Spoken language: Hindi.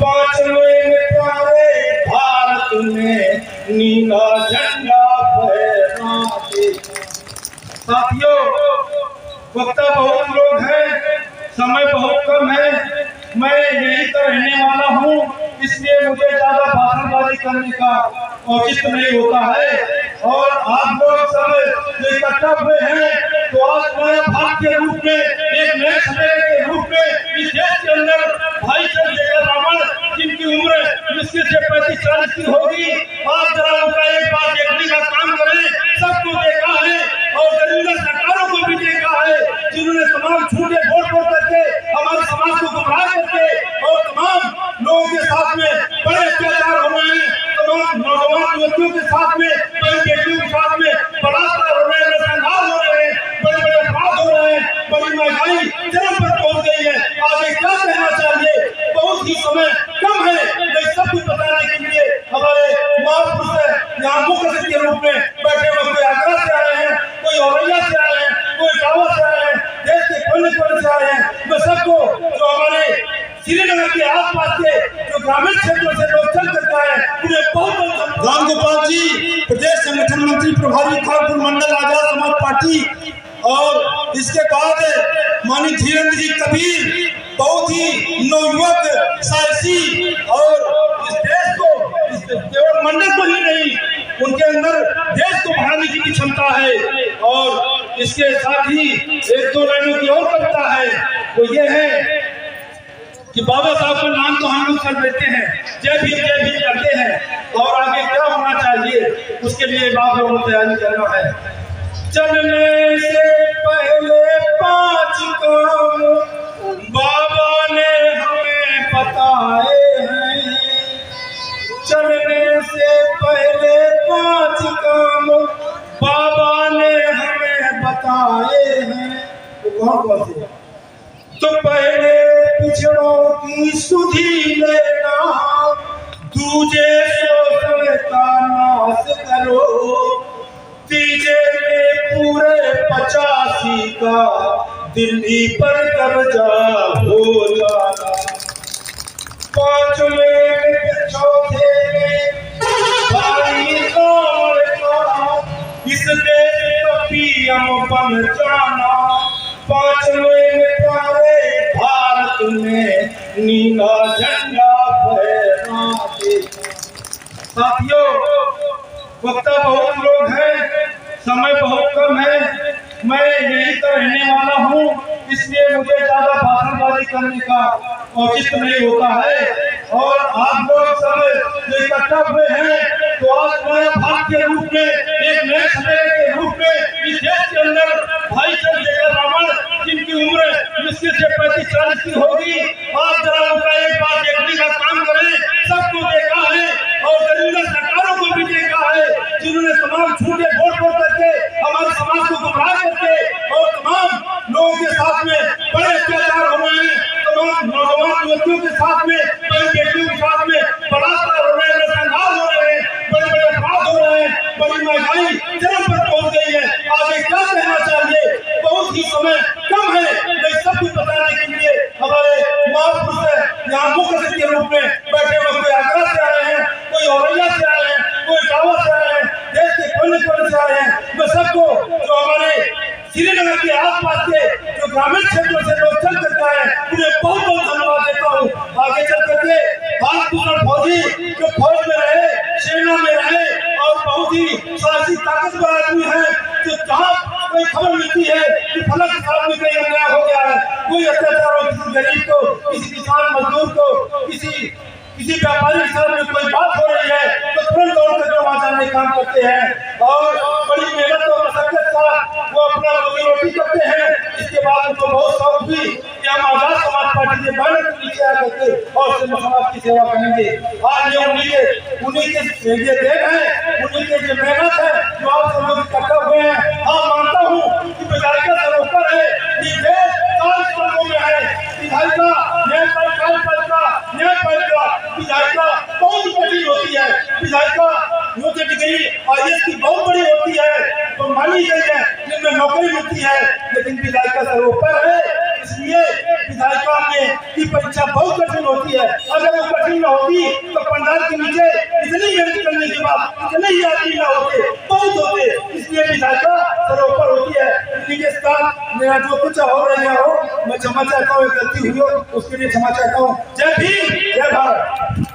पांचवें प्यारे भारत में नीला झंडा फहरा दे। साथियों, वक्ता बहुत लोग हैं, समय बहुत कम है। मैं यही तो रहने वाला हूँ, इसलिए मुझे ज्यादा भाषणबाजी करने का औचित नहीं होता है। और आप लोग सब इकट्ठा हुए हैं तो आज नया भारत के रूप में, एक नए सवेरे के रूप में इस देश के अंदर भाई चंद्रशेखर रावण, जिनकी उम्र मुश्किल से 35-40 की होगी, आप जरा उनका एक बार देखने का काम करें। सबको देखा है और दरिंदा सरकारों को भी देखा है, जिन्होंने तमाम झूठे वोट वोट करके हमारे समाज को गुमराह करके और तमाम लोगों के साथ में बड़े अत्याचार हो रहे हैं, तमाम नौजवान युवतियों के साथ में, बड़ी बेटियों के साथ में बलात्कार हो रहे हैं, नरसंहार हो रहे हैं, बड़े बड़े अपराध हो रहे हैं, बड़ी महंगाई चरम पर पहुंच गई है। आगे क्या कहना चाहिए, बहुत ही समय कम है। मैं सब कुछ बताने के लिए हमारे महापुरुष यहाँ मुख्य अतिथि के रूप में बैठे हुए, कोई आगरा से आए हैं, कोई औरैया से आए हैं, कोई गाँव से आए हैं, देश के कोने कोने से आए हैं। मैं सबको जो हमारे श्रीनगर के आसपास के जो ग्रामीण क्षेत्रों से लोग चल करता है, उन्हें बहुत राम गोपाल जी, प्रदेश संगठन मंत्री प्रभारी खानपुर मंडल आजाद समाज पार्टी, और इसके बाद माननीय धीरेन्द्र जी कबीर, बहुत ही नवयुवक साहसी, और इस देश को, इस केवल मंडल को ही नहीं, उनके अंदर देश को बढ़ाने की भी क्षमता है। और इसके साथ ही एक दो लाइनों की और कविता है, वो ये है कि बाबा साहब का नाम तो हम लोग कर देते हैं, जय भीम करते हैं, और आगे क्या होना चाहिए उसके लिए बाप लोगों को तैयारी करना है। चलने से पहले 5 काम बाबा ने हमें बताए हैं, चलने से पहले 5 काम बाबा ने हमें बताए हैं। तो कौन से? तो पहले पिछड़ों की सुधि लेना, दूजे शोषण का नाश करो, तीजे में पूरे 85 का दिल्ली पर कब्जा हो जाना, पांचवें चौथे में भाई कौन का इस देश का पीएम बन जाना, पांचवें प्यारे भारत में नीला झंडा फहरा दे। साथियों, वक्ता बहुत लोग हैं, समय बहुत कम है। मैं यही तो रहने वाला हूँ, इसलिए मुझे ज्यादा भाषणबाजी करने का औचित नहीं होता है। और आप लोग सब इकट्ठा हुए हैं तो आज नया भारत के रूप में, एक नए सवेरे के रूप में इस देश के अंदर भाई चंद्रशेखर रावण, जिनकी उम्र मुश्किल से 35-40 की होगी, आप जरा उनका एक बार देखने का काम करें। सबको देखा है और दरिंदा सरकारों को भी देखा है, जिन्होंने तमाम झूठे वोट वोट करके हमारे समाज को गुमराह करके और तमाम लोगों के साथ में बड़े अत्याचार हो रहे हैं, तमाम नौजवान युवतियों के साथ में, बड़ी बेटियों के साथ में बलात्कार हो रहे हैं, नरसंहार हो रहे हैं, बड़े बड़े अपराध हो रहे हैं, बड़ी महंगाई चरम पर पहुंच गई है। आगे क्या कहना चाहिए, बहुत ही समय कम है। मैं सब कुछ बताने के लिए हमारे महापुरुष यहाँ मुख्य अतिथि के रूप में बैठे हुए, कोई आगरा से आए हैं, कोई औरैया से आए हैं, कोई गाँव से आए हैं, देश के कोने कोने से आए हैं। मैं सबको जो हमारे श्रीनगर के आसपास के जो ग्रामीण क्षेत्रों से लोग चल करता है, उन्हें बहुत बहुत धन्यवाद देता हूँ। आगे चल करके भारत भूषण फौजी जो फौज में रहे, सेना में रहे, और बहुत ही साहसी ताकतवर आदमी है, जो जहाँ कोई खबर मिलती है कि फला किसान में कहीं अन्याय हो गया है, कोई अत्याचार हो किसी गरीब को, किसी किसान मजदूर को, किसी व्यापारी के साथ में कोई बात हो रही है, तो तुरंत दौड़ कर वहाँ जाने काम करते हैं और बड़ी मेहनत और मशक्कत का वो अपना रोजी रोटी करते हैं। इसके बाद उनको बहुत शौक भी कि हम आजाद समाज पार्टी के बैनर के नीचे आ करके और समाज की सेवा करेंगे। आज ये उन्हीं के ये देन है, उन्हीं के जो मेहनत है, जो आप सब लोग इकट्ठा हुए हैं। हाँ, मानता हूँ कि विधायिका सरोवर है, ये देश 40 वर्गों में है, विधायिका विधायिका बहुत बड़ी होती है, विधायिका मुझे डिग्री आईएएस की बहुत बड़ी होती है तो मानी गई है, जिनमें नौकरी मिलती है, लेकिन विधायिका सर्वोपरि है। इसलिए विधायिका में की परीक्षा बहुत कठिन होती है। अगर वो कठिन न होती तो पंडाल के नीचे इतनी मेहनत करने के बाद इतने ही आदमी न होते, बहुत होते। इसलिए विधाता सरोपर होती है। इसी के साथ मेरा जो कुछ हो रहा हो, मैं क्षमा चाहता हूँ, गलती हुई हो उसके लिए क्षमा चाहता हूँ। जय भीम, जय भारत।